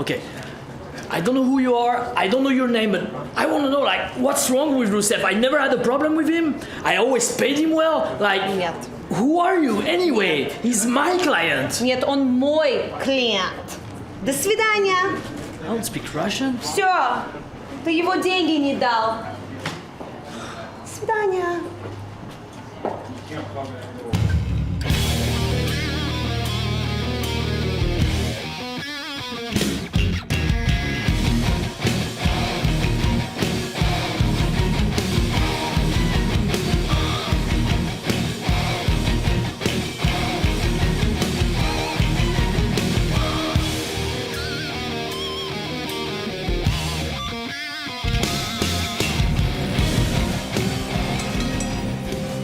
Okay, I don't know who you are, I don't know your name, but I want to know, like, what's wrong with Rusev? I never had a problem with him. I always paid him well. Like, Нет. who are you anyway? He's my client. Нет, он мой клиент. До свидания. I don't speak Russian. Все, ты его деньги не дал. До свидания.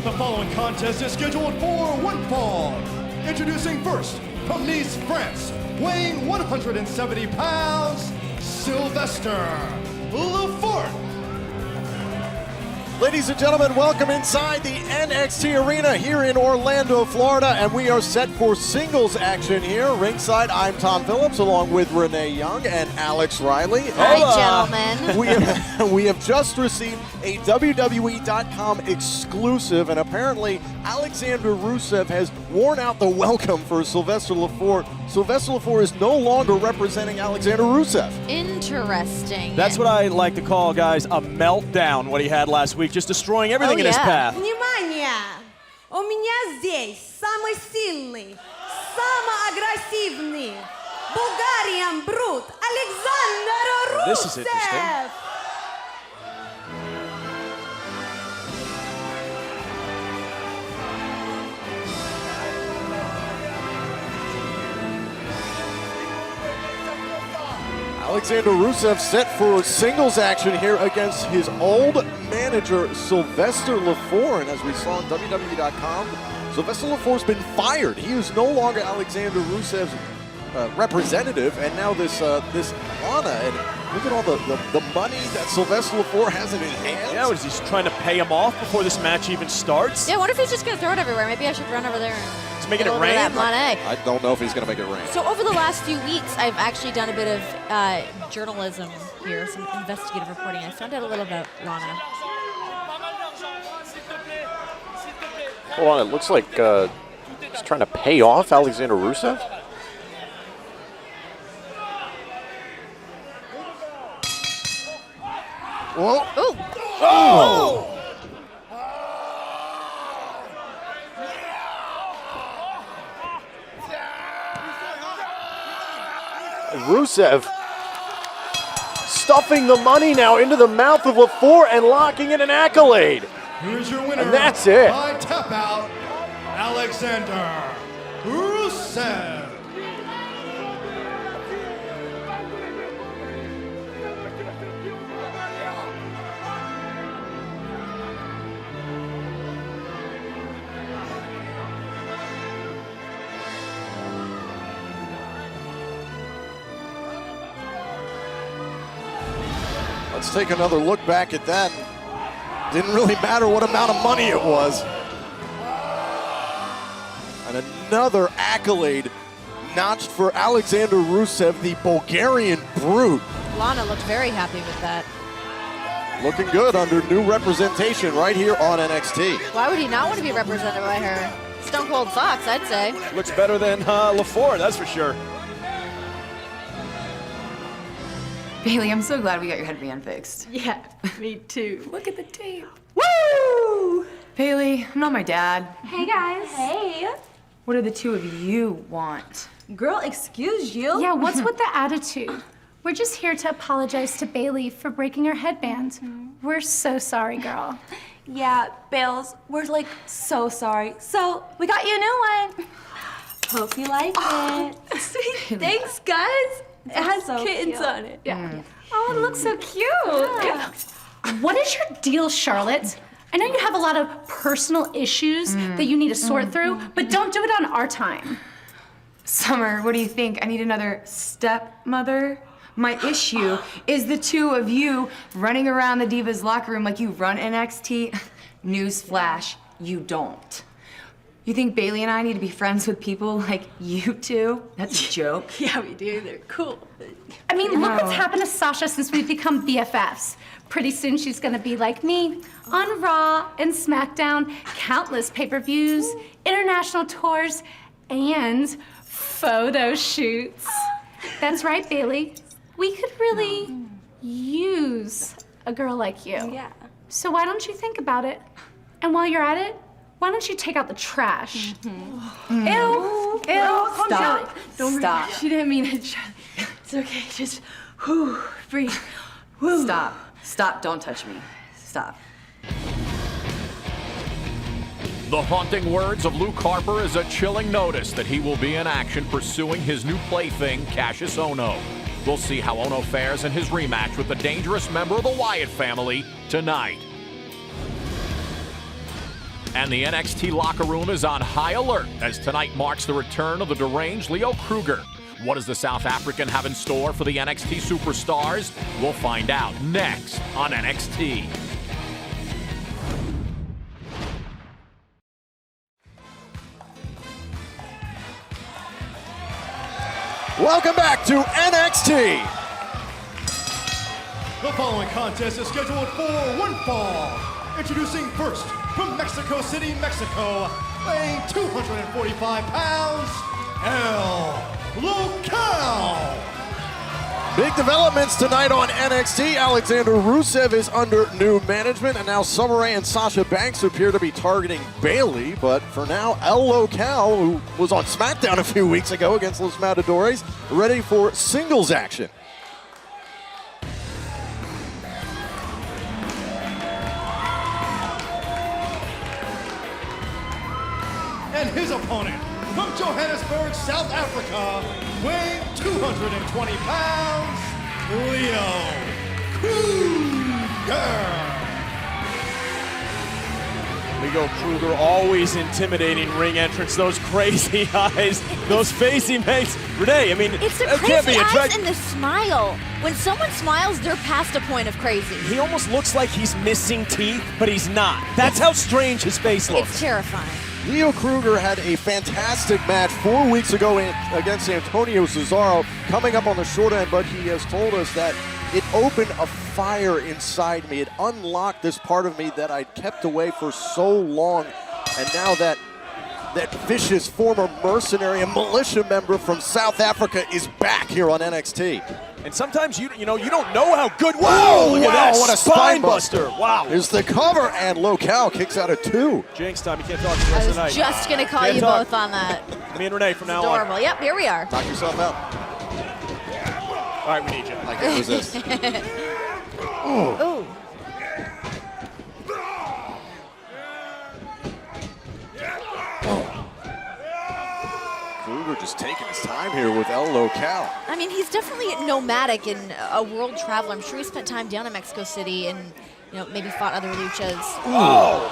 The following contest is scheduled for one fall. Introducing first, from Nice, France, weighing 170 pounds, Sylvester Lefort. Ladies and gentlemen, welcome inside the NXT Arena here in Orlando, Florida, and we are set for singles action here. Ringside, I'm Tom Phillips, along with Renee Young and Alex Riley. Hi, gentlemen. We have just received a WWE.com exclusive, and apparently Alexander Rusev has worn out the welcome for Sylvester Lefort. Sylvester Lefort is no longer representing Alexander Rusev. Interesting. That's what I like to call, guys, a meltdown, what he had last week, just destroying everything in his path. Внимание! У меня здесь самый сильный, самый агрессивный Bulgarian Brute Alexander Rusev. This is interesting. Alexander Rusev set for singles action here against his old manager, Sylvester Lefort. And as we saw on WWE.com, Sylvester Lefort's been fired. He is no longer Alexander Rusev's representative, and now this Lana, and look at all the money that Sylvester Lefort has in his hands. Yeah, was he trying to pay him off before this match even starts? Yeah, I wonder if he's just going to throw it everywhere. Maybe I should run over there and He's making get it a little bit rain? of that money. I don't know if he's going to make it rain. So over the last few weeks, I've actually done a bit of journalism here, some investigative reporting. I found out a little about Lana. Hold on, it looks like he's trying to pay off Alexander Rusev. Whoa. Ooh. Oh! Rusev stuffing the money now into the mouth of Lefort and locking in an accolade. Here's your winner. And that's it. By tap out, Alexander Rusev. Let's take another look back at that. Didn't really matter what amount of money it was. And another accolade notched for Alexander Rusev, the Bulgarian Brute. Lana looked very happy with that. Looking good under new representation right here on NXT. Why would he not want to be represented by her? Stone Cold Fox, I'd say. Looks better than Lefort, that's for sure. Bailey, I'm so glad we got your headband fixed. Yeah, me too. Look at the tape. Woo! Bailey, I'm not my dad. Hey guys. Hey. What do the two of you want? Girl, excuse you? Yeah, what's with the attitude? We're just here to apologize to Bailey for breaking her headband. We're so sorry, girl. Yeah, Bales, we're like so sorry. So we got you a new one. Hope you like it. Sweet. Thanks, guys. It has so kittens cute. on it. Yeah. Oh, it looks so cute. Yeah. What is your deal, Charlotte? I know you have a lot of personal issues that you need to sort through, but don't do it on our time. Summer, what do you think? I need another stepmother? My issue is the two of you running around the Diva's locker room like you run NXT. Newsflash, you don't. You think Bailey and I need to be friends with people like you two? That's a joke. Yeah, we do. They're cool. I mean, look what's happened to Sasha since we've become BFFs. Pretty soon she's gonna be like me on Raw and SmackDown, countless pay-per-views, international tours, and photo shoots. That's right, Bailey. We could really use a girl like you. Yeah. So why don't you think about it? And while you're at it, why don't you take out the trash? Ew, ew. Stop. Stop. She didn't mean it, Charlie. It's okay. Just, whew, breathe. Whew. Stop. Stop. Don't touch me. Stop. The haunting words of Luke Harper is a chilling notice that he will be in action pursuing his new plaything, Kassius Ohno. We'll see how Ohno fares in his rematch with the dangerous member of the Wyatt family tonight. And the NXT locker room is on high alert as tonight marks the return of the deranged Leo Kruger. What does the South African have in store for the NXT superstars? We'll find out next on NXT. Welcome back to NXT. The following contest is scheduled for one fall. Introducing first, from Mexico City, Mexico, weighing 245 pounds, El Local. Big developments tonight on NXT. Alexander Rusev is under new management, and now Summer Rae and Sasha Banks appear to be targeting Bailey. But for now, El Local, who was on SmackDown a few weeks ago against Los Matadores, ready for singles action. And his opponent, from Johannesburg, South Africa, weighing 220 pounds, Leo Kruger. Leo Kruger, always intimidating ring entrance. Those crazy eyes, those face he makes. Renee, I mean, It's the that can't be crazy eyes attractive. and the smile. When someone smiles, they're past a point of crazy. He almost looks like he's missing teeth, but he's not. That's how strange his face looks. It's terrifying. Leo Kruger had a fantastic match 4 weeks ago against Antonio Cesaro, coming up on the short end, but he has told us that it opened a fire inside me. It unlocked this part of me that I'd kept away for so long, and now that vicious former mercenary and militia member from South Africa is back here on NXT. And sometimes you don't know how good. Whoa! Look at that! What a spine buster! Wow! Here's the cover, and Local kicks out at 2. Jinx time. You can't talk the rest I of the night. was just going to call Can't you talk. both on that. Me and Renee from now Adorable. on. Yep, here we are. Knock yourself out. All right, we need you. I can't resist. Ooh. Kruger just taking his time here with El Local. I mean, he's definitely nomadic and a world traveler. I'm sure he spent time down in Mexico City and, maybe fought other luchas. Oh!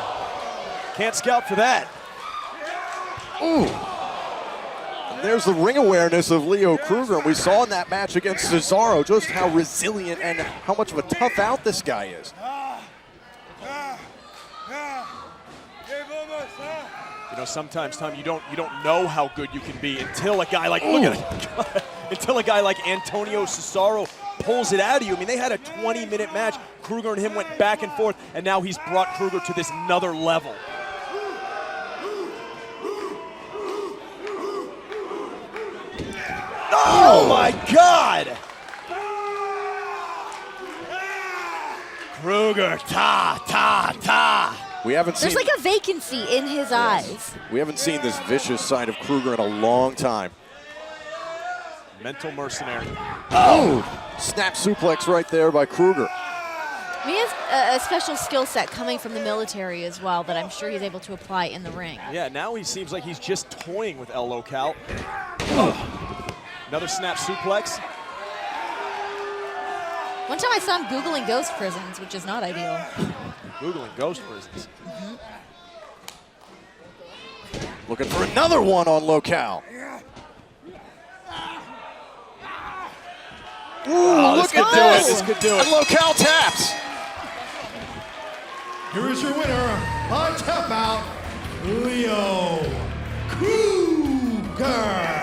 Can't scout for that. Ooh. And there's the ring awareness of Leo Kruger, and we saw in that match against Cesaro just how resilient and how much of a tough out this guy is. Sometimes, Tom, you don't know how good you can be until a guy like until a guy like Antonio Cesaro pulls it out of you. I mean, they had a 20-minute match. Kruger and him went back and forth, and now he's brought Kruger to this another level. Oh my God! Kruger, ta. We haven't seen. There's like a vacancy in his eyes. We haven't seen this vicious side of Kruger in a long time. Mental mercenary. Oh! Snap suplex right there by Kruger. He has a special skill set coming from the military as well that I'm sure he's able to apply in the ring. Yeah, now he seems like he's just toying with El Local. Another snap suplex. One time I saw him Googling ghost prisons, which is not ideal. Googling ghost prisons. Looking for another one on Local. Ooh, look at this. This could do it. And Local taps. Here is your winner by tap out, Leo Kruger.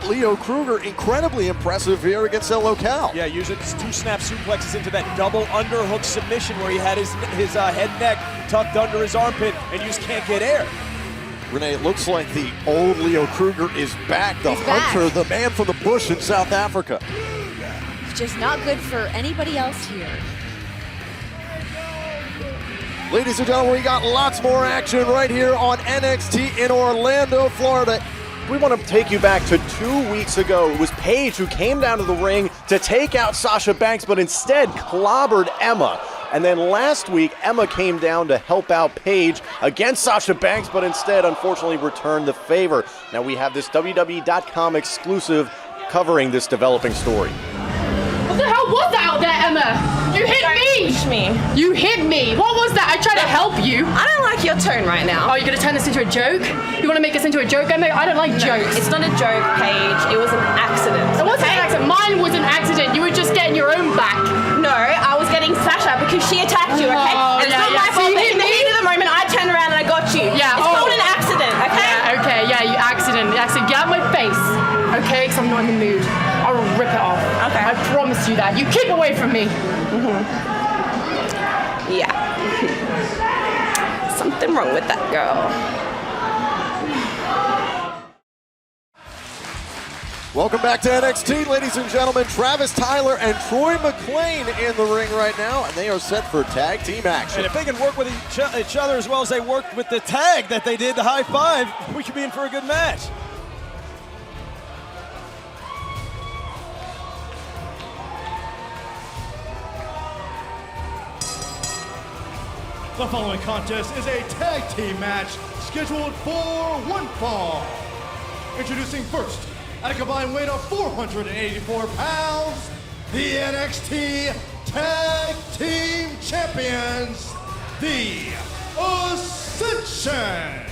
Leo Kruger, incredibly impressive here against El Local. Yeah, using his 2 snap suplexes into that double underhook submission where he had his head neck tucked under his armpit and you just can't get air. Renee, it looks like the old Leo Kruger is back. The hunter, the man from the bush in South Africa. It's just not good for anybody else here. Ladies and gentlemen, we got lots more action right here on NXT in Orlando, Florida. We want to take you back to 2 weeks ago. It was Paige who came down to the ring to take out Sasha Banks, but instead clobbered Emma. And then last week, Emma came down to help out Paige against Sasha Banks, but instead, unfortunately, returned the favor. Now we have this WWE.com exclusive covering this developing story. What the hell was that out there, Emma? You hit me! You hit me! What was that? I tried to help you. I don't like your tone right now. Oh, you're gonna turn this into a joke? You wanna make this into a joke, Emma? I don't like jokes. It's not a joke, Paige. It was an accident. It wasn't an accident. Mine was an accident. You were just getting your own back. No, I was getting Sasha because she attacked you, okay? Oh, and it's not my fault, but in the heat of the moment, I turned around and I got you. Yeah. It's called an accident, okay? Yeah, okay, yeah, you accident. Get out of my face, okay? Because I'm not in the mood. I'll rip it off. Okay. I promise you that. You keep away from me. Yeah. Something wrong with that girl. Welcome back to NXT, ladies and gentlemen. Travis Tyler and Troy McClain in the ring right now, and they are set for tag team action. And if they can work with each other as well as they worked with the tag that they did, the high five, we could be in for a good match. The following contest is a tag team match scheduled for 1 fall. Introducing first, at a combined weight of 484 pounds, the NXT Tag Team Champions, the Ascension.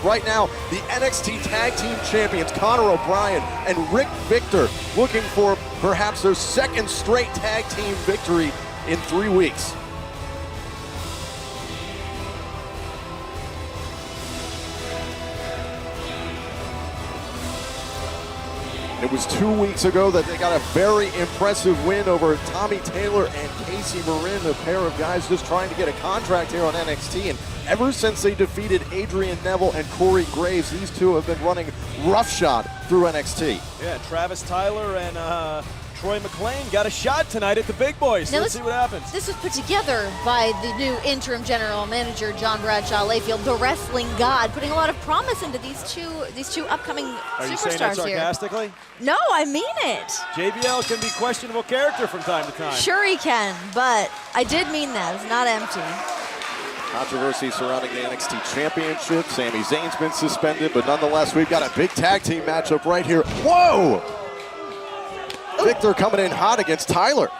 Right now, the NXT Tag Team Champions, Connor O'Brien and Rick Victor, looking for perhaps their second straight tag team victory in 3 weeks. It was 2 weeks ago that they got a very impressive win over Tommy Taylor and Casey Marin, a pair of guys just trying to get a contract here on NXT. And ever since they defeated Adrian Neville and Corey Graves, these two have been running roughshod through NXT. Yeah, Travis Tyler and Troy McClain got a shot tonight at the big boys. So let's see what happens. This was put together by the new interim general manager, John Bradshaw Layfield, the wrestling god, putting a lot of promise into these two upcoming superstars here. Are you saying that sarcastically? No, I mean it. JBL can be questionable character from time to time. Sure he can, but I did mean that. It's not empty. Controversy surrounding the NXT Championship. Sami Zayn's been suspended, but nonetheless, we've got a big tag team matchup right here. Whoa! Victor coming in hot against Tyler.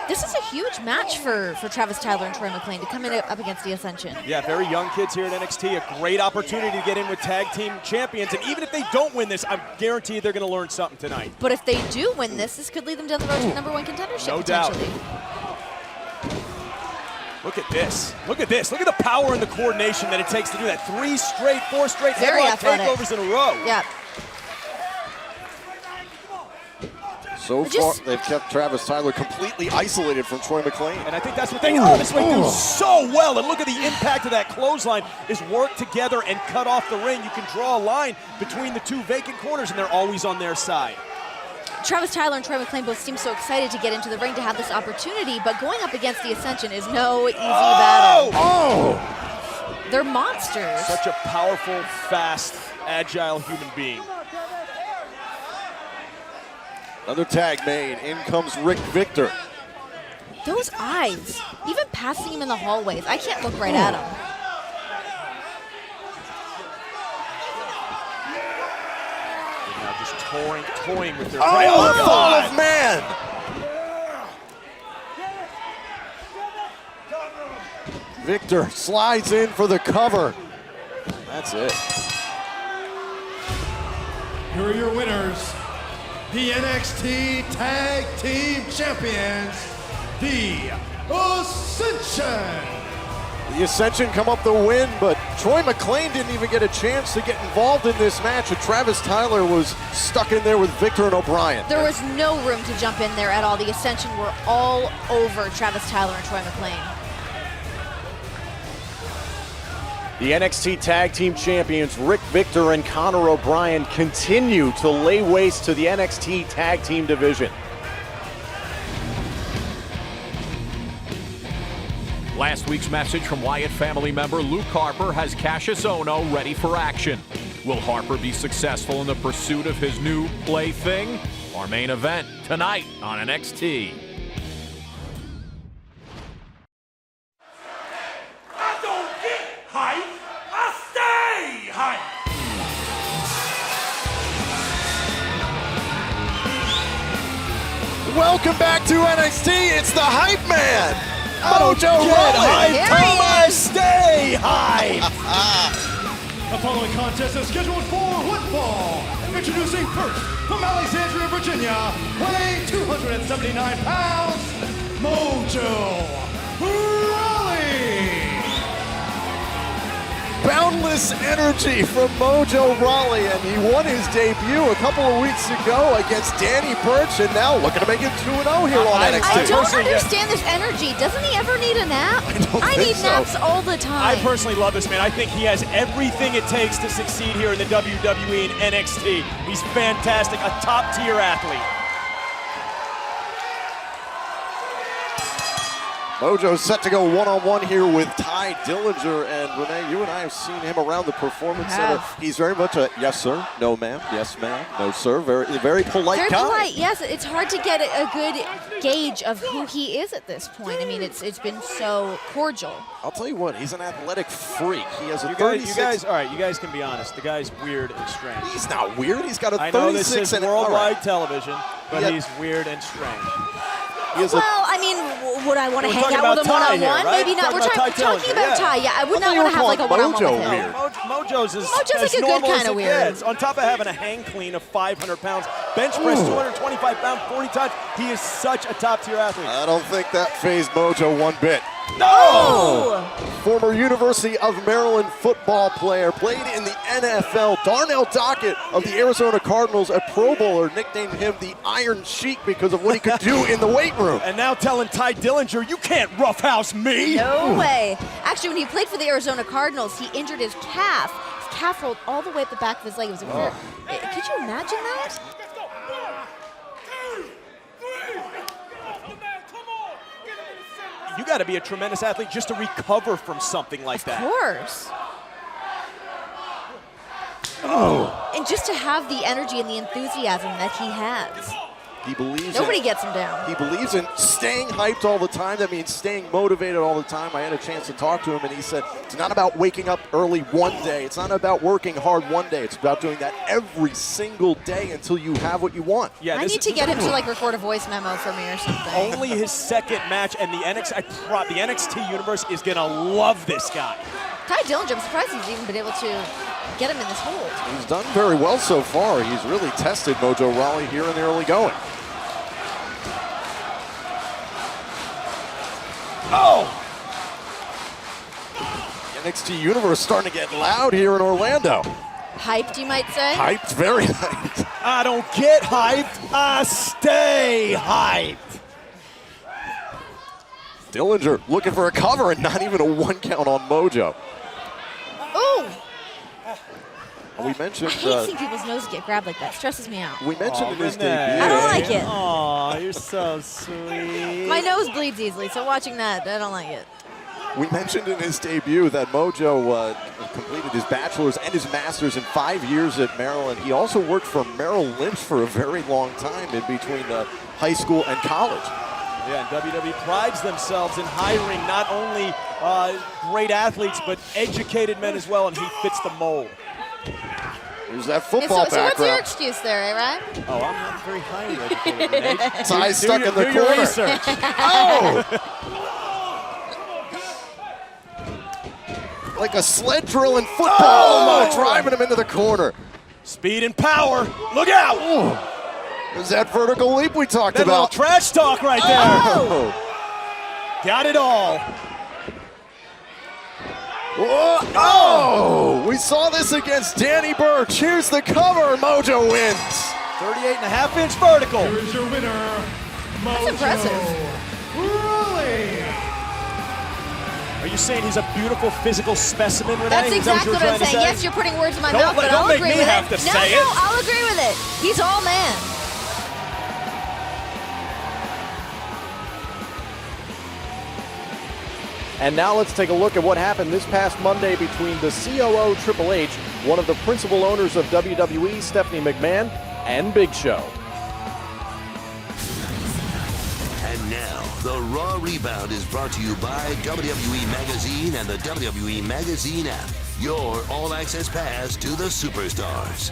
This is a huge match for Travis Tyler and Troy McClain to come in up against the Ascension. Yeah, very young kids here at NXT. A great opportunity to get in with tag team champions. And even if they don't win this, I'm guaranteed they're going to learn something tonight. But if they do win this could lead them down the road to the #1 contendership No doubt. potentially. Look at this. Look at this. Look at the power and the coordination that it takes to do that. 4 straight Very headlock athletic. takeovers in a row. Yeah. So far, they've kept Travis Tyler completely isolated from Troy McClain. And I think that's what they this way do so well. And look at the impact of that clothesline is work together and cut off the ring. You can draw a line between the two vacant corners, and they're always on their side. Travis Tyler and Troy McClain both seem so excited to get into the ring to have this opportunity, but going up against the Ascension is no easy battle. Oh! They're monsters. Such a powerful, fast, agile human being. Another tag made. In comes Rick Victor. Those eyes, even passing him in the hallways, I can't look right at him. Now just toying with their fall of man! Victor slides in for the cover. That's it. Here are your winners, the NXT Tag Team Champions, the Ascension. The Ascension come up the win, but Troy McClain didn't even get a chance to get involved in this match, and Travis Tyler was stuck in there with Victor and O'Brien. There was no room to jump in there at all. The Ascension were all over Travis Tyler and Troy McClain. The NXT Tag Team Champions Rick Victor and Connor O'Brien continue to lay waste to the NXT Tag Team division. Last week's message from Wyatt family member Luke Harper has Kassius Ohno ready for action. Will Harper be successful in the pursuit of his new plaything? Our main event tonight on NXT. I don't get hype, I stay hype. Welcome back to NXT. It's the Hype Man, Mojo Rawley. Hype, stay hype. The following contest is scheduled for one fall. Introducing first, from Alexandria, Virginia, weighing 279 pounds, Mojo Rawley. Boundless energy from Mojo Rawley, and he won his debut a couple of weeks ago against Danny Burch, and now looking to make it 2-0 here on NXT. I don't understand this energy. Doesn't he ever need a nap? I need naps all the time. I personally love this man. I think he has everything it takes to succeed here in the WWE and NXT. He's fantastic, a top-tier athlete. Mojo's set to go one-on-one here with Ty Dillinger, and Renee, you and I have seen him around the Performance Center. He's very much a yes sir, no ma'am, yes ma'am, no sir, very polite guy. Very polite, yes. It's hard to get a good gauge of who he is at this point. I mean, it's been so cordial. I'll tell you what, he's an athletic freak. He has a You 36. guys, all right, you guys can be honest. The guy's weird and strange. He's not weird. He's got a 36 I know this is and worldwide television, but Yeah. he's weird and strange. Well, I mean, would I want to hang out with him one-on-one? Right? Maybe not. We're talking about Ty. Yeah, I would not want to have like a one-on-one with him. Mojo's is Mojo's like as a good normal kind as of it weird. gets. On top of having a hang clean of 500 pounds, bench press 225 pounds 40 times, he is such a top-tier athlete. I don't think that fazed Mojo one bit. No! Former University of Maryland football player, played in the NFL. Darnell Dockett of the Arizona Cardinals, a Pro Bowler, nicknamed him the Iron Sheik because of what he could do in the weight room. And now telling Ty Dillinger, you can't roughhouse me. No way. Actually, when he played for the Arizona Cardinals, he injured his calf. His calf rolled all the way up the back of his leg. It was Could you imagine that? You got to be a tremendous athlete just to recover from something like that. Of course. And just to have the energy and the enthusiasm that he has. He believes Nobody gets him down. He believes in staying hyped all the time. That means staying motivated all the time. I had a chance to talk to him, and he said it's not about waking up early one day. It's not about working hard one day. It's about doing that every single day until you have what you want. Yeah, I need to get him to like record a voice memo for me or something. Only his second match, and the NXT universe is going to love this guy. Ty Dillinger, I'm surprised he's even been able to get him in this hold. He's done very well so far. He's really tested Mojo Rawley here in the early going. Oh! The NXT universe starting to get loud here in Orlando. Hyped, you might say? Hyped, very hyped. I don't get hyped, I stay hyped. Dillinger looking for a cover and not even a one count on Mojo. Ooh! We mentioned. I hate seeing people's noses get grabbed like that. Stresses me out. We mentioned in his debut. I don't like it. Aw, you're so sweet. My nose bleeds easily, so watching that, I don't like it. We mentioned in his debut that Mojo completed his bachelor's and his master's in 5 years at Maryland. He also worked for Merrill Lynch for a very long time in between high school and college. Yeah, and WWE prides themselves in hiring not only great athletes, but educated men as well, and he fits the mold. There's that football so what's your background. excuse there, right? Oh, I'm not very highly educated. Ty's stuck in the do your corner. research. Oh! like a sled drill in football, driving him into the corner. Speed and power. Look out! There's that vertical leap we talked that about. Little trash talk right there. Got it all. Whoa. Oh! We saw this against Danny Burch. Here's the cover. Mojo wins. 38.5-inch vertical. Here is your winner, That's impressive. Rawley. Are you saying he's a beautiful physical specimen, Renee? That's exactly what I'm saying. Yes, you're putting words in my mouth, but I'll agree with it. No, I'll agree with it. He's all man. And now let's take a look at what happened this past Monday between the COO Triple H, one of the principal owners of WWE, Stephanie McMahon, and Big Show. And now, the Raw Rebound is brought to you by WWE Magazine and the WWE Magazine app. Your all-access pass to the superstars.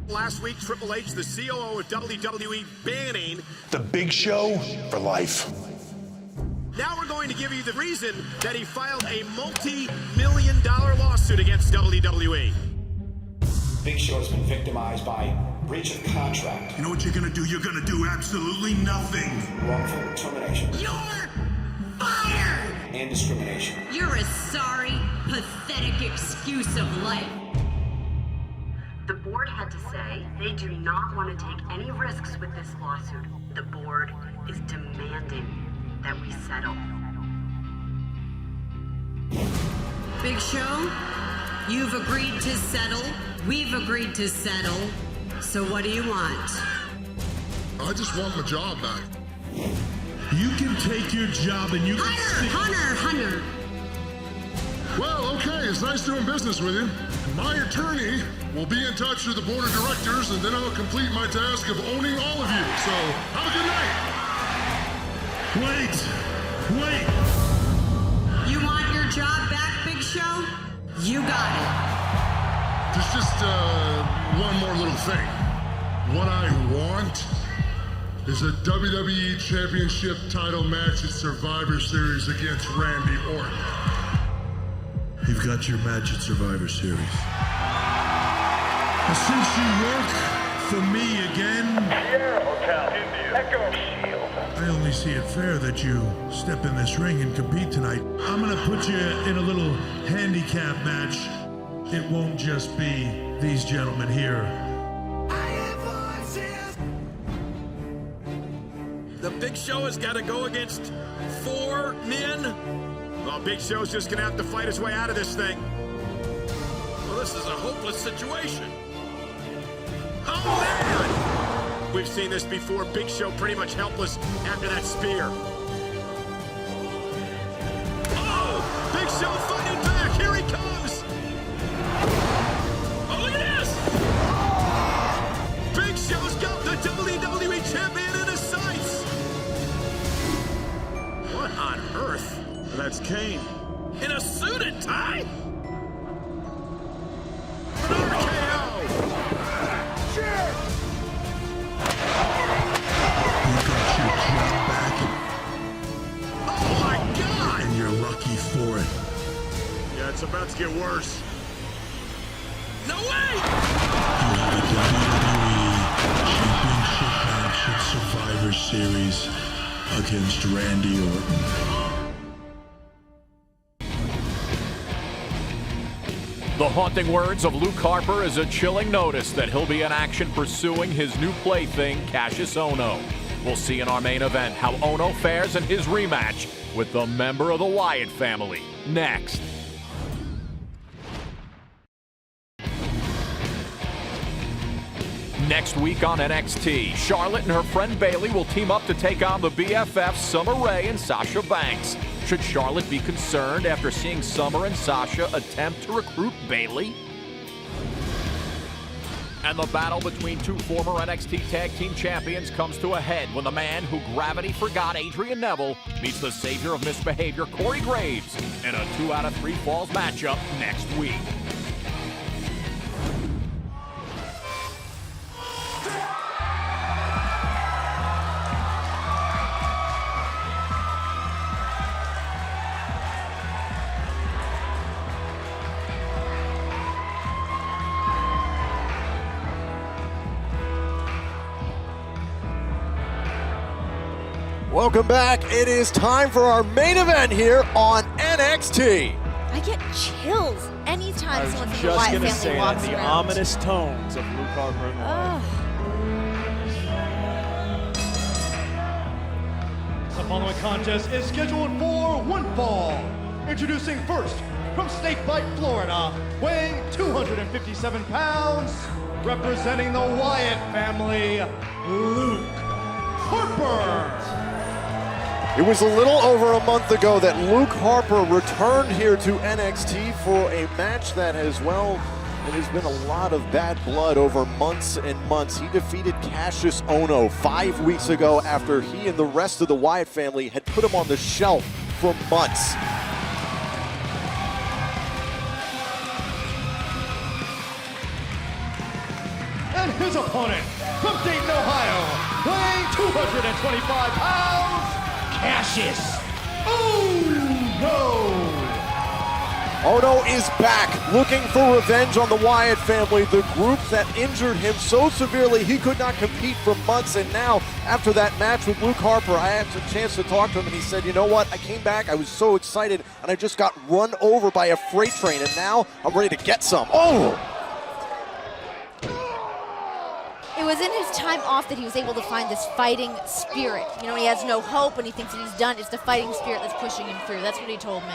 Last week, Triple H, the COO of WWE, banning The Big Show for life. Now we're going to give you the reason that he filed a multi-million-dollar lawsuit against WWE. Big Show has been victimized by breach of contract. You know what you're going to do? You're going to do absolutely nothing. Wrongful termination. You're fired! And discrimination. You're a sorry, pathetic excuse of life. The board had to say they do not want to take any risks with this lawsuit. The board is demanding that we settle. Big Show, you've agreed to settle. We've agreed to settle. So what do you want? I just want my job back. You can take your job and you can Hunter! Well, okay, it's nice doing business with you. My attorney will be in touch with the board of directors, and then I'll complete my task of owning all of you. So, have a good night. Wait! You want your job back, Big Show? You got it. There's just one more little thing. What I want is a WWE Championship title match at Survivor Series against Randy Orton. You've got your match at Survivor Series. Since you work for me again, Sierra Hotel, India, Echo Shield. I only see it fair that you step in this ring and compete tonight. I'm gonna put you in a little handicap match. It won't just be these gentlemen here. The Big Show has got to go against 4 men. Well, Big Show's just gonna have to fight his way out of this thing. Well, this is a hopeless situation. Oh, man! We've seen this before. Big Show pretty much helpless after that spear. Oh! Big Show fighting back! Here he comes! Oh, look at this! Big Show's got the WWE Champion in his sights! What on earth? That's Kane. In a suit and tie? For it. Yeah, it's about to get worse. No way! You have a WWE Championship match at Survivor Series against Randy Orton. The haunting words of Luke Harper is a chilling notice that he'll be in action pursuing his new plaything, Kassius Ohno. We'll see in our main event how Ohno fares in his rematch with the member of the Wyatt family. Next. Next week on NXT, Charlotte and her friend Bayley will team up to take on the BFFs Summer Rae and Sasha Banks. Should Charlotte be concerned after seeing Summer and Sasha attempt to recruit Bayley? And the battle between two former NXT Tag Team Champions comes to a head when the man who gravity forgot, Adrian Neville, meets the savior of misbehavior, Corey Graves, in a 2 out of 3 falls matchup next week. Welcome back. It is time for our main event here on NXT. I get chills anytime someone from the Just Wyatt gonna family say walks that, the around. ominous tones of Luke Harper and the Wyatt. The following contest is scheduled for one fall. Introducing first, from Snakebite, Florida, weighing 257 pounds, representing the Wyatt family, Luke Harper. It was a little over a month ago that Luke Harper returned here to NXT for a match that has, well, it has been a lot of bad blood over months and months. He defeated Kassius Ohno 5 weeks ago after he and the rest of the Wyatt family had put him on the shelf for months. And his opponent, from Dayton, Ohio, weighing 225 pounds, Kassius Ohno. Ohno is back, looking for revenge on the Wyatt family, the group that injured him so severely he could not compete for months. And now, after that match with Luke Harper, I had a chance to talk to him, and he said, you know what, I came back, I was so excited, and I just got run over by a freight train, and now I'm ready to get some. Oh! It was in his time off that he was able to find this fighting spirit. You know, he has no hope and he thinks that he's done. It's the fighting spirit that's pushing him through. That's what he told me.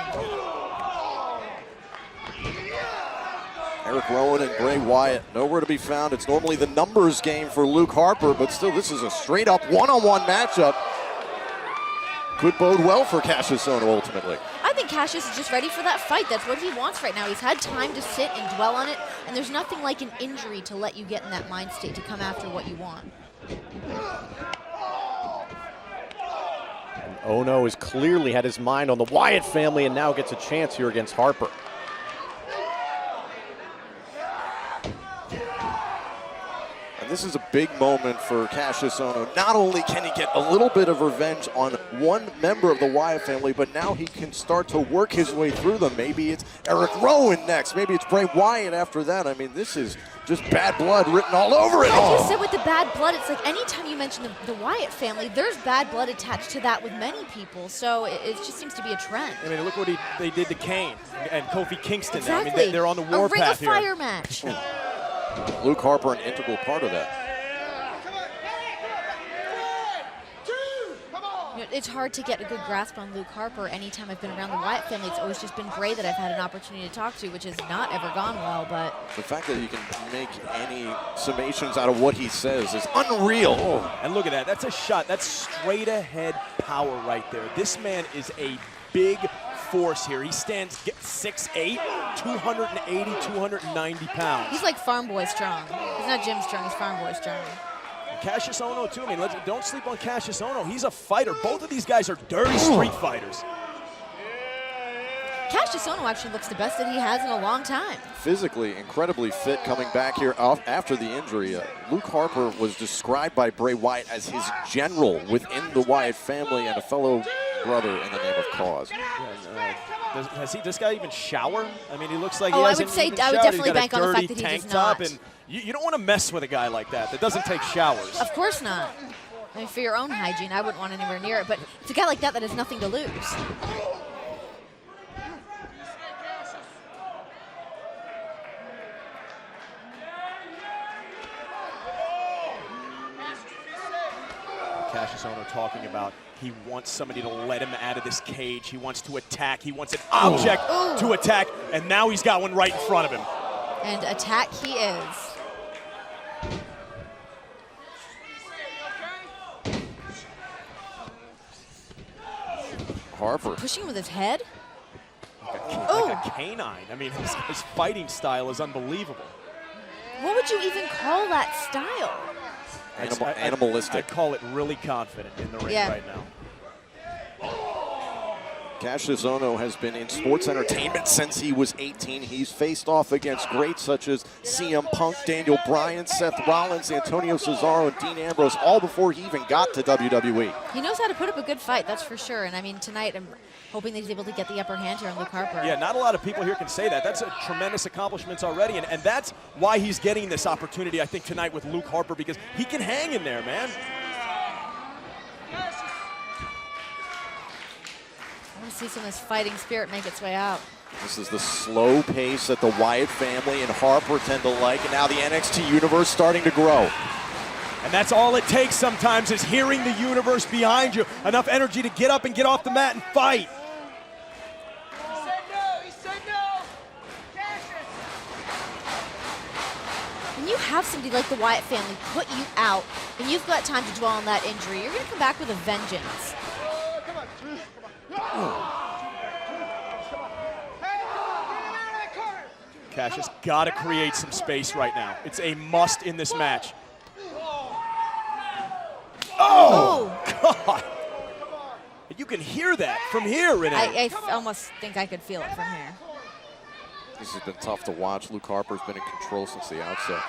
Eric Rowan and Bray Wyatt, nowhere to be found. It's normally the numbers game for Luke Harper, but still, this is a straight-up one-on-one matchup. Could bode well for Kassius Ohno ultimately. I think Kassius is just ready for that fight. That's what he wants right now. He's had time to sit and dwell on it, and there's nothing like an injury to let you get in that mind state to come after what you want. And Ohno has clearly had his mind on the Wyatt family and now gets a chance here against Harper. And this is a big moment for Kassius Ohno. Not only can he get a little bit of revenge on one member of the Wyatt family, but now he can start to work his way through them. Maybe it's Eric Rowan next. Maybe it's Bray Wyatt after that. I mean, this is just bad blood written all over it. Like you said with the bad blood, it's like anytime you mention the Wyatt family, there's bad blood attached to that with many people. So it just seems to be a trend. I mean, look what they did to Kane and Kofi Kingston. Exactly. I mean, they're on the warpath here. A Ring of Fire match. Luke Harper, an integral part of that. You know, it's hard to get a good grasp on Luke Harper. Anytime I've been around the Wyatt family, it's always just been Bray that I've had an opportunity to talk to, which has not ever gone well. But the fact that you can make any summations out of what he says is unreal. Oh, and look at that. That's a shot. That's straight ahead power right there. This man is a big force here. He stands 6'8", 280, 290 pounds. He's like farm boy strong. He's not Jim strong, he's farm boy strong. Kassius Ohno too. I mean, don't sleep on Kassius Ohno. He's a fighter. Both of these guys are dirty street fighters. Kassius Ohno actually looks the best that he has in a long time. Physically incredibly fit coming back here after the injury. Luke Harper was described by Bray Wyatt as his general within the Wyatt family and a fellow brother in the name of cause. Has this guy even shower? I mean, he looks like I he would hasn't say even I would showered. definitely He's got bank a on the dirty fact that he tank does top, not. and you don't want to mess with a guy like that doesn't take showers. Of course not. I mean, for your own hygiene, I wouldn't want anywhere near it. But it's a guy like that that has nothing to lose. Kassius Ohno talking about he wants somebody to let him out of this cage. He wants to attack. He wants an object to attack, and now he's got one right in front of him. And attack he is. Harper. Pushing him with his head? Like a canine. I mean, his fighting style is unbelievable. What would you even call that style? Animalistic. I call it really confident in the ring right now. Kassius Ohno has been in sports entertainment since he was 18. He's faced off against greats such as CM Punk, Daniel Bryan, Seth Rollins, Antonio Cesaro, and Dean Ambrose, all before he even got to WWE. He knows how to put up a good fight, that's for sure. And I mean, tonight I'm hoping that he's able to get the upper hand here on Luke Harper. Yeah, not a lot of people here can say that. That's a tremendous accomplishments already, and that's why he's getting this opportunity, I think, tonight with Luke Harper, because he can hang in there, man. see some of this fighting spirit make its way out. This is the slow pace that the Wyatt family and Harper tend to like, and now the NXT universe starting to grow. And that's all it takes sometimes, is hearing the universe behind you. Enough energy to get up and get off the mat and fight. When you have somebody like the Wyatt family put you out, and you've got time to dwell on that injury, you're going to come back with a vengeance. Kassius got to create some space right now. It's a must in this match. Oh, God. You can hear that from here, Renee. I almost think I could feel it from here. This has been tough to watch. Luke Harper's been in control since the outset.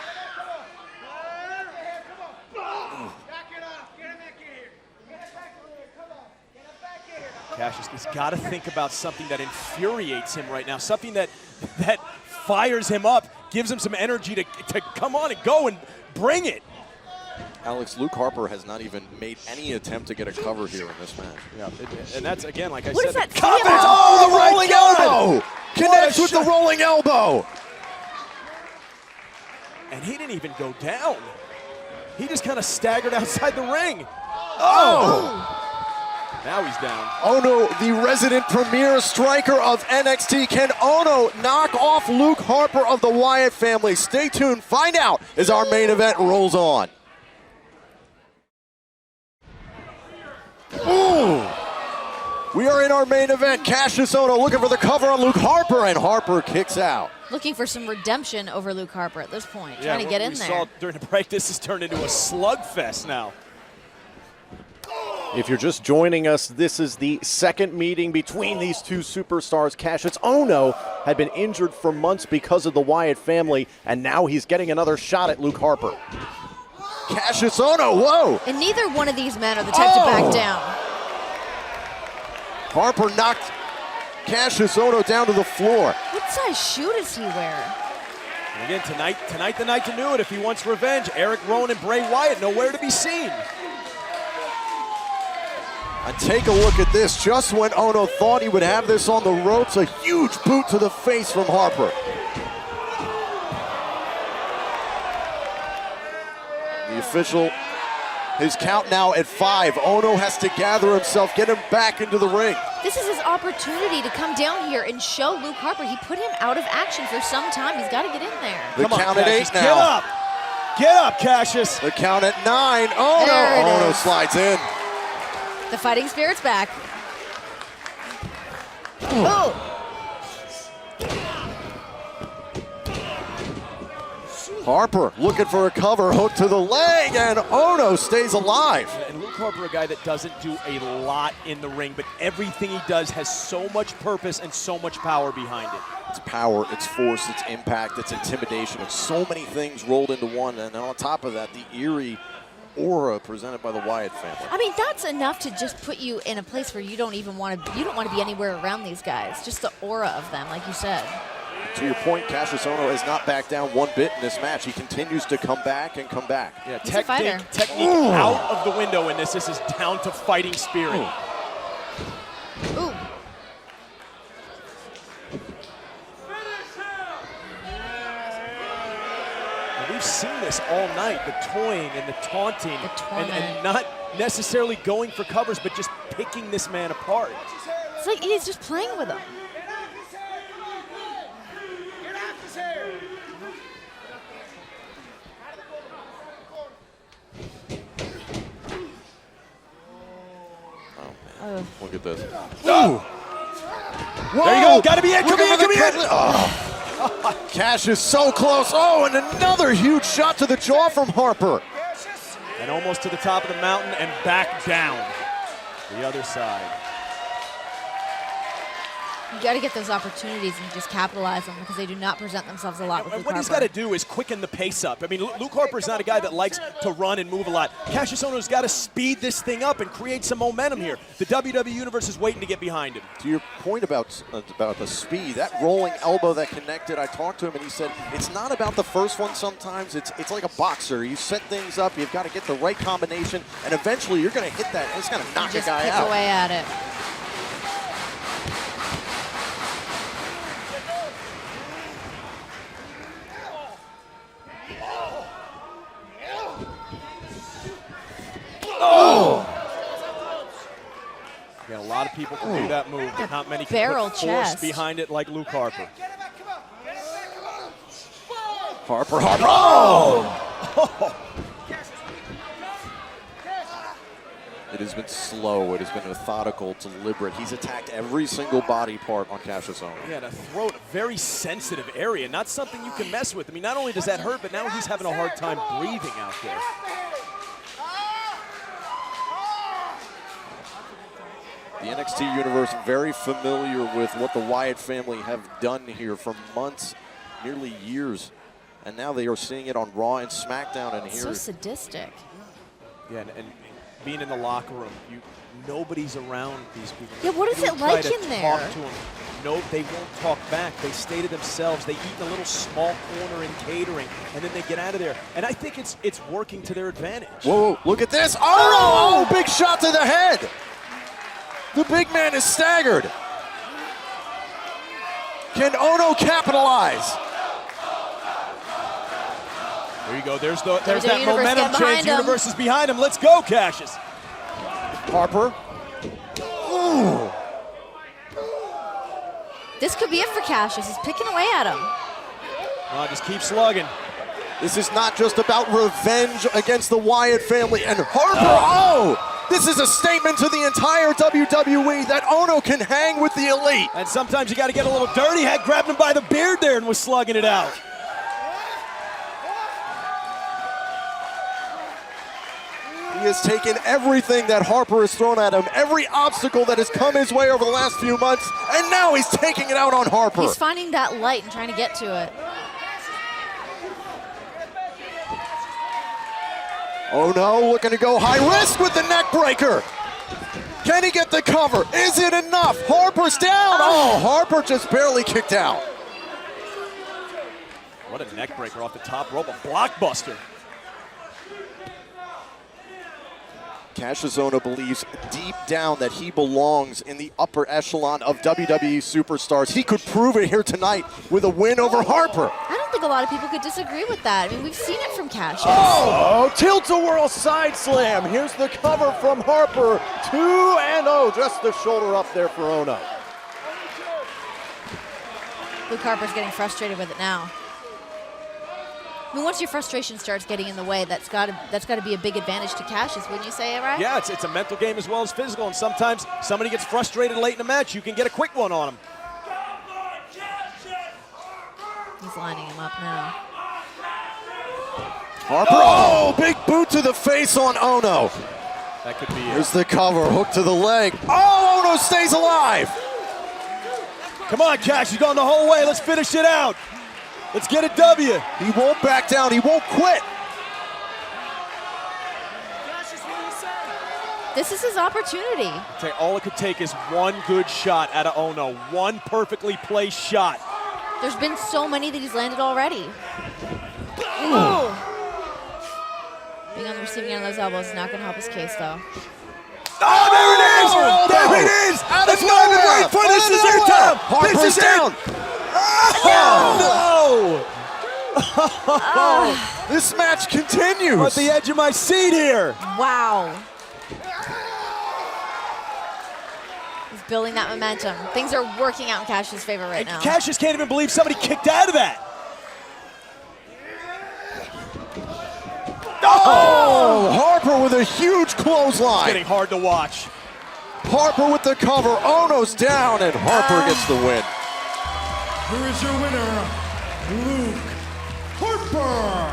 Kassius has got to think about something that infuriates him right now, something that fires him up, gives him some energy to come on and go and bring it. Alex, Luke Harper has not even made any attempt to get a cover here in this match. Yeah, and that's, again, like I What said. is that? Oh, the rolling elbow! Connects with the rolling elbow! And he didn't even go down. He just kind of staggered outside the ring. Oh! Now he's down. Ohno, the resident premier striker of NXT. Can Ohno knock off Luke Harper of the Wyatt family? Stay tuned, find out as our main event rolls on. Ooh! We are in our main event. Kassius Ohno looking for the cover on Luke Harper, and Harper kicks out. Looking for some redemption over Luke Harper at this point, trying to get in there. We saw during the break, this has turned into a slugfest now. If you're just joining us, this is the second meeting between these two superstars. Kassius Ohno had been injured for months because of the Wyatt family, and now he's getting another shot at Luke Harper. Kassius Ohno, whoa! And neither one of these men are the type to back down. Harper knocked Kassius Ohno down to the floor. What size shoe does he wear? And again, tonight the night to do it if he wants revenge. Eric Rowan and Bray Wyatt nowhere to be seen. And take a look at this. Just when Ohno thought he would have this on the ropes, a huge boot to the face from Harper. The official, his count now at 5. Ohno has to gather himself, get him back into the ring. This is his opportunity to come down here and show Luke Harper. He put him out of action for some time. He's got to get in there. The count at 8 now. Get up! Get up, Kassius! The count at 9. Oh no! Ohno slides in. The fighting spirit's back. Oh! Harper looking for a cover, hook to the leg, and Ohno stays alive. And Luke Harper, a guy that doesn't do a lot in the ring, but everything he does has so much purpose and so much power behind it. It's power, it's force, it's impact, it's intimidation. It's so many things rolled into one, and on top of that, the eerie aura presented by the Wyatt family. I mean, that's enough to just put you in a place where you don't even want to. You don't want to be anywhere around these guys. Just the aura of them, like you said. To your point, Kassius Ohno has not backed down one bit in this match. He continues to come back and come back. Yeah, technique out of the window in this. This is down to fighting spirit. Ooh. And we've seen this all night, the toying and the taunting, and not necessarily going for covers, but just picking this man apart. It's like he's just playing with him. Look at this. Ooh. There you go. Got to be it. Come here. Oh. Kassius so close. Oh, and another huge shot to the jaw from Harper. And almost to the top of the mountain and back down the other side. You got to get those opportunities and just capitalize them because they do not present themselves a lot with Luke What Harper. he's got to do is quicken the pace up. I mean, Luke Harper's not a guy that likes to run and move a lot. Kassius Ohno's got to speed this thing up and create some momentum here. The WWE Universe is waiting to get behind him. To your point about the speed, that rolling elbow that connected, I talked to him and he said, it's not about the first one sometimes. It's like a boxer. You set things up, you've got to get the right combination, and eventually you're going to hit that. It's going to knock a guy out. Just pick away at it. lot of people can do that move, but not many can Barrel put force chest. behind it like Luke Harper. Harper. Oh! It has been slow. It has been methodical, deliberate. He's attacked every single body part on Kassius Ohno. Yeah, the throat, a very sensitive area, not something you can mess with. I mean, not only does that hurt, but now he's having a hard time breathing out there. The NXT universe very familiar with what the Wyatt family have done here for months, nearly years. And now they are seeing it on Raw and SmackDown. And here, So sadistic. Yeah, and being in the locker room, nobody's around these people. Yeah, what is You it try like to in there? Talk to them. No, they won't talk back. They stay to themselves. They eat in a little small corner in catering, and then they get out of there. And I think it's working to their advantage. whoa, look at this. Oh, big shot to the head. The big man is staggered. Can Ohno capitalize? There you go. There's the that universe momentum getting behind change. him. Universe is behind him. Let's go, Kassius. Harper. Ooh. This could be it for Kassius. He's picking away at him. Just keep slugging. This is not just about revenge against the Wyatt family. And Harper, this is a statement to the entire WWE that Ohno can hang with the elite. And sometimes you got to get a little dirty. Had grabbed him by the beard there and was slugging it out. He has taken everything that Harper has thrown at him, every obstacle that has come his way over the last few months, and now he's taking it out on Harper. He's finding that light and trying to get to it. Oh no, looking to go high risk with the neck breaker. Can he get the cover? Is it enough? Harper's down. Oh, Harper just barely kicked out. What a neck breaker off the top rope, a blockbuster. Kassius Ohno believes deep down that he belongs in the upper echelon of WWE superstars. He could prove it here tonight with a win over Harper. I don't think a lot of people could disagree with that. I mean, we've seen it from Kassius. Oh, tilt-a-whirl side slam. Here's the cover from Harper. 2-0, just the shoulder up there for Ohno. Luke Harper's getting frustrated with it now. I mean, once your frustration starts getting in the way, that's got to be a big advantage to Kassius, wouldn't you say, right? Yeah, it's a mental game as well as physical, and sometimes somebody gets frustrated late in a match, you can get a quick one on them. He's lining him up now. Harper, big boot to the face on Ohno. That could be it. Here's the cover, hook to the leg. Oh, Ohno stays alive. Come on, Cash, you've gone the whole way. Let's finish it out. Let's get a W. He won't back down. He won't quit. This is his opportunity. All it could take is one good shot out of Ohno. One perfectly placed shot. There's been so many that he's landed already. Ooh. Being on the receiving end of those elbows is not going to help his case, though. Oh, there it is! There it is! That's what I've been waiting for. This is their time. Harper's This is down. Oh, no! This match continues. I'm at the edge of my seat here. Wow. He's building that momentum. Things are working out in Kassius' favor right now. Kassius can't even believe somebody kicked out of that. Oh, Harper with a huge clothesline. It's getting hard to watch. Harper with the cover. Ohno's down, and Harper gets the win. Here is your winner, Luke Harper.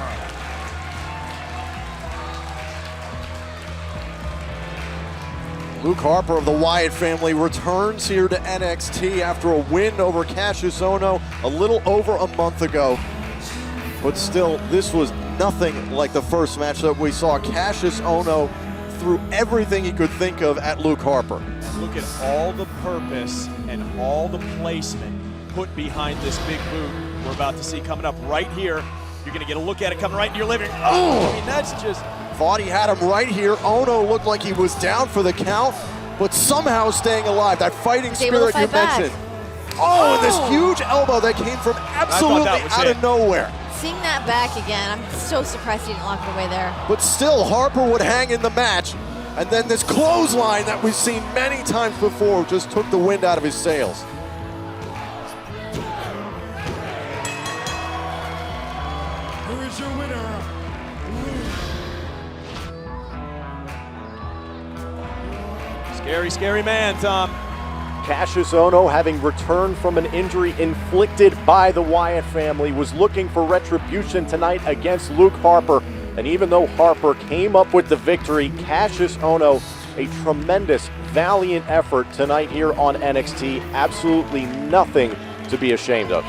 Luke Harper of the Wyatt family returns here to NXT after a win over Kassius Ohno a little over a month ago. But still, this was nothing like the first match that we saw. Kassius Ohno threw everything he could think of at Luke Harper. Look at all the purpose and all the placement put behind this big boot we're about to see coming up right here. You're going to get a look at it coming right into your living room. Oh, I mean, that's just... Thought he had him right here. Ohno looked like he was down for the count, but somehow staying alive. That fighting spirit you mentioned. Oh, and this huge elbow that came from absolutely out of nowhere. Seeing that back again, I'm so surprised he didn't lock it away there. But still, Harper would hang in the match. And then this clothesline that we've seen many times before just took the wind out of his sails. Here is your winner, Scary, scary man, Tom. Kassius Ohno, having returned from an injury inflicted by the Wyatt family, was looking for retribution tonight against Luke Harper. And even though Harper came up with the victory, Kassius Ohno, a tremendous, valiant effort tonight here on NXT. Absolutely nothing to be ashamed of.